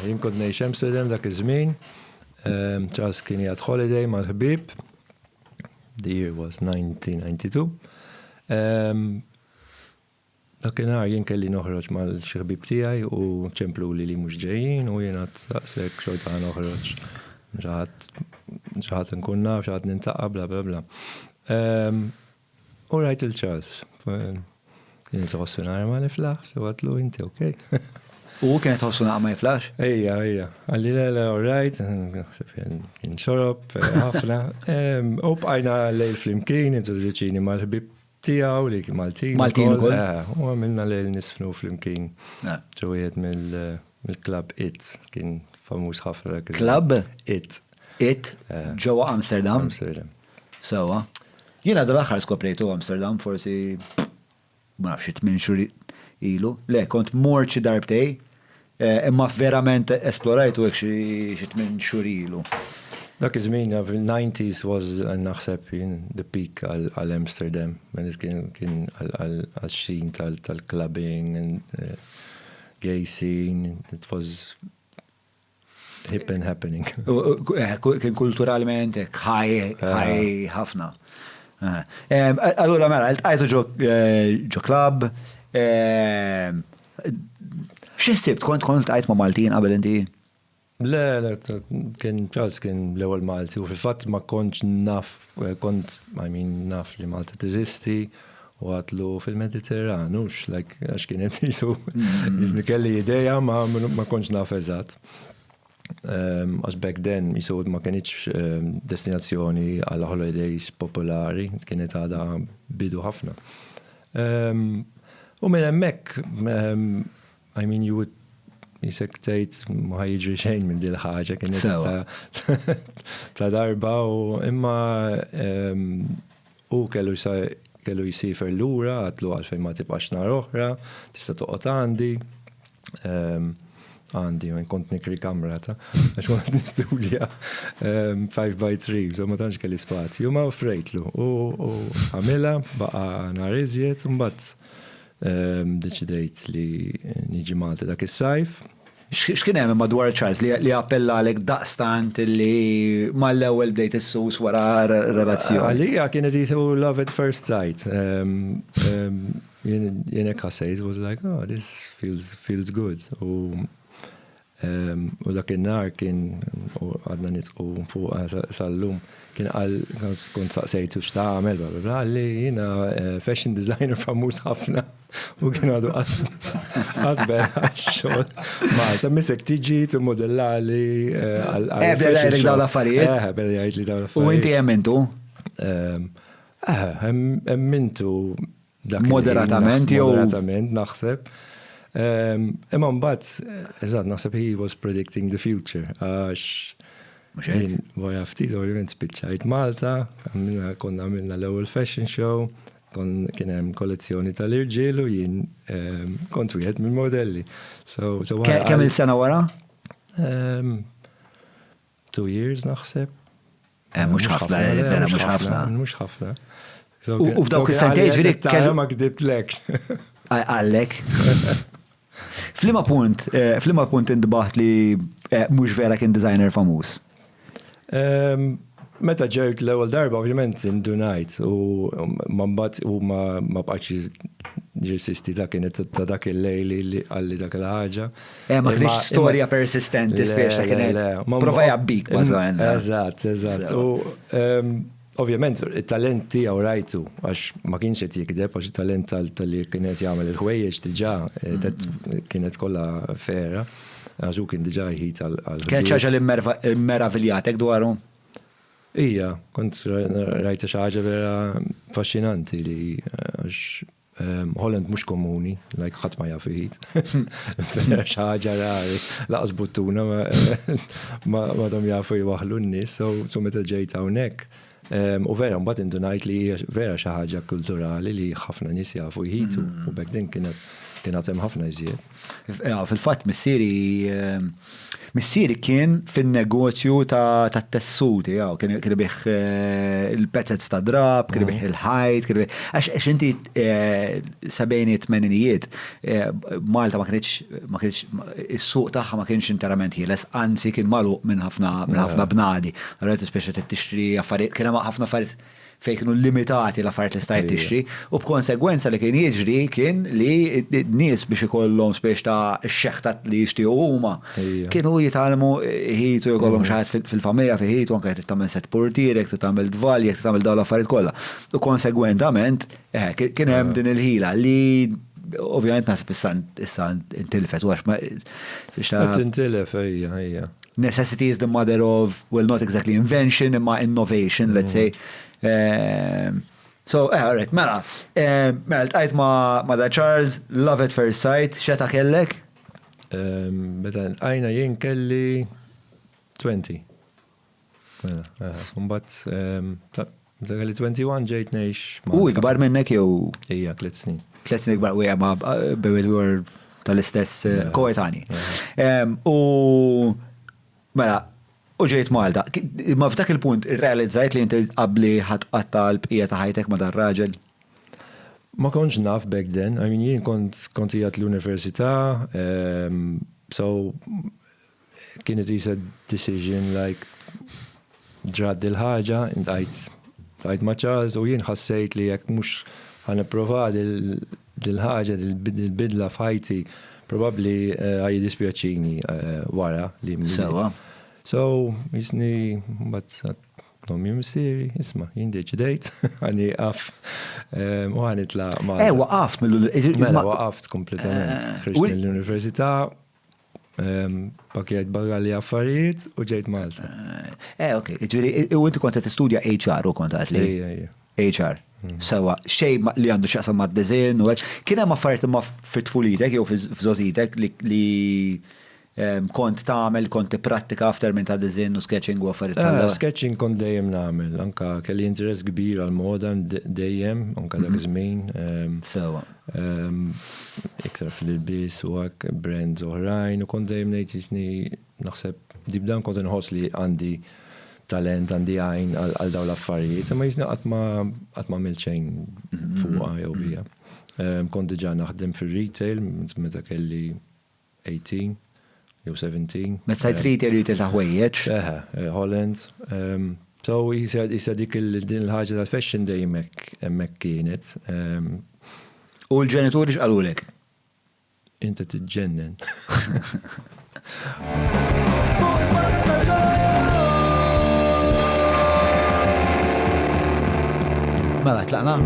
Jien kont ngħix Amsterdam dak iż-żmien. Charles kien jgħid holiday mal-ħbieb. The year was 1992. Dakinhar jien kelli noħroġ mal-xi ħbieb tiegħi u ċemplu li mhux ġejjin u jiena daqshekk xorta noħroġ. Ġaħat nkun naf, ġaħat nintaqqa, bla bla bla. U rajt il-Charles. Kien jitħossu nara ma niflaħx, u għatlu inti, okej. U kien jitħossu nara ma jiflaħx? Ejja. Għalli l-għala, all right, kien xorob, ħafna. U bqajna lejl flimkien, introduċini mal-ħbib tijaw li kien Maltin. Maltin ukoll? U għamilna lejl nisfnu flimkien. Ġowiet mill-klab It, kien famuż ħafna dak. Klab? It. It? Ġewwa Amsterdam? Amsterdam. Sewa. Jiena dal-aħħar skoprejtu Amsterdam, forsi ma nafx 8 xhur ilu. Le, kont morċi darbtej, imma verament esplorajtu hekk xi 8 xhur ilu. Dak iż-żmien fil-90s was naħseb the peak għal Amsterdam, kien għal-xin tal-clubbing and gay scene, it was hip and happening. Kien kulturalment ħaj ħafna. Allura mela, għajtu ġo klab, x'ħsibt kont għajt ma' Maltin qabel inti? Le, kien l-ewwel Malti u fil-fatt ma kontx naf, naf li Malta teżisti u għatlu fil-Mediterran, għax kienet jizni kelli ideja ma kontx naf eżatt. Għax back then jisu ma kienx destinazzjoni għal holidays popolari, kienet għada bidu ħafna. U minn hemmhekk, you would jisek tgħid ma jiġri xejn minn dil ħaġa kienet ta' darba u imma u kellu jsifer lura għatlu għalfejn ma tibqax nar oħra, tista' toqgħod għandi, ma kont nikri kamra ta' għax kont nistudja 5x3, so ma tantx kelli spazju, ma offrejtlu u għamilha baqa' nhar iżjed u mbagħad deċidejt li niġi Malta dak is-sajf. X'kien hemm madwar Charles li appella għalek daqstant li mal-ewwel bdejt issus wara relazzjoni? Għalija kienet jisu love at first sight. Jien hekk ħassejt was like, oh, this feels good. U dak in-nar kien għadna nitqu fuq sal-lum kien kont saqsejtu x'tagħmel għalli jiena fashion designer famuż ħafna u kien għadu għasber għax-xogħol. Malta misek tiġi timmodellali għal beda jgħidlek dawn l-affarijiet? Beda jgħidli dawn l-affarijiet. U inti hemmintu? Hemmintu moderatament jew? Moderatament naħseb. Imma mbagħad eżatt naħseb he was predicting the future għax wara ftit ovvjament spiċċajt Malta, konna għamilna l-ewwel fashion show, kien hemm kollezzjoni tal-irġiel u jien kont wieħed mill-modelli. Kemm il-sena wara? 2 years naħseb. Mhux ħafna, vera mhux ħafna. Mhux ħafna. U f'dawk is-sentej ġifieri kellu ma kdibtlekx. Għallek. Flima punt indbaħt li mhux vera kien designer famuż? Meta ġert l-ewwel darba ovvjament indunajt u ma bqax jirsisti ta' kienet ta' dak il-lejli li għalli dak il-ħaġa. Ma kienx storja persistenti spiex ta' kienet. Prova jabbik bażan. Eżatt. U ovvjament, il-talent tiegħu rajtu, għax ma kienx qed jikdeb, għax il-talent tal-li kienet jagħmel il-ħwejjeġ diġà kienet kollha fera, għax hu kien diġà jħid għal. Kien ħaġa li meraviljatek dwaru? Ija, kont rajta xi ħaġa vera affaxxinanti li għax Holland mhux komuni, ħadd ma jaf iħid. Vera xi ħaġa rari, laqas buttuna ma dom jafu jwaħħlu n-nies, so meta ġejt hawnhekk. U vera, mbagħad indunajt li vera xi ħaġa kulturali li ħafna nies jafu jħitu u bekk din kienet hemm ħafna iżjed. Fil-fatt missieri missieri kien fin-negozju ta' tessuti, kien bih il-pezzets ta' drab, kien bih il-ħajt, għax inti sabejni t-meninijiet, Malta ma kienx, is-suq tagħha ma kienx interament ħieles, anzi kien magħluq minn ħafna bnadi. Allura speċi tixtri affarijiet, kien hemm ħafna affarijiet fej kienu limitati l-affarijiet li stajt tixtri, u b'konsegwenza li kien jiġri kien li n-nies biex ikollhom spiex ta' x-xeħtat li jixtiequ huma. Kienu jitalmu ħitu jkollhom xi ħadd fil-familja fi ħitu anke qed tagħmel set portierek, qed tagħmel dvalji, qed tagħmel dawn l-affarijiet kollha. U konsegwentament kien hemm din il-ħila li ovvjament nasib issa intilfet u għax ma. Tintilef ejja. Necessity is the mother of, well, not exactly invention, imma innovation, let's say. So, all right, mela, tqajt ma da Charles, love at first sight, xeta kellek? Meta għajna jien kelli 20. Mela, meta kelli 21 ġejt ngħix. Ikbar minnek jew? Ija, 3 snin. 3 snin ikbar, u ma bewil tal-istess koetani. U mela, u ġejt Malta. Ma f'dak il-punt irrealizzajt li inti qabli ħatqatta l-bqija ta' ħajtek ma' dar raġel? Ma konx naf back then. I mean, jien kont jgħat l-università, so kienet jisa decision like ġrad dil-ħaġa, għajt ma' Charles u jien ħassejt li jek mux ħana prova dil-ħaġa, dil-bidla f'ħajti, probably għaj dispjaċini wara li Sewa. So, jisni, nomi missiri, isma, jindeċidejt, għani għaf, u għanitla ma. Waqaft Mela, waqaft kompletament. Ħriġt mill-università, pakjajt barra li affarijiet u ġejt Malta. Ok, u inti konta t-studja HR u konta li? HR. Sewa, xej li għandu xaqsam ma' d-dizin u għax. Kien hemm affarijiet ma' fit-tfulitek jew f'żożitek li kont prattika f'termin ta' dizin u sketching u affarijiet tal-dawn. Sketching kont dejjem nagħmel, anka kelli interess kbir għal-moda dejjem, anka dak iż-żmien. Sewa. Iktar fil-ilbies u hekk brands oħrajn u kont dejjem ngħid jisni naħseb dibdan kont inħoss li għandi talent, għandi għajn għal dawn l-affarijiet, ma jisna qatt ma milċejn fuqha jew bija. Kont diġà naħdem fir-retail meta kelli 18 jew 17. Meta retail ta' ħwejjeġ? Holland. So jisa dik din il-ħaġa tal-fashion dejjem hemmhekk kienet. U l-ġenituri x'qalulek? Inta tiġġennen. Mela, tlaqna?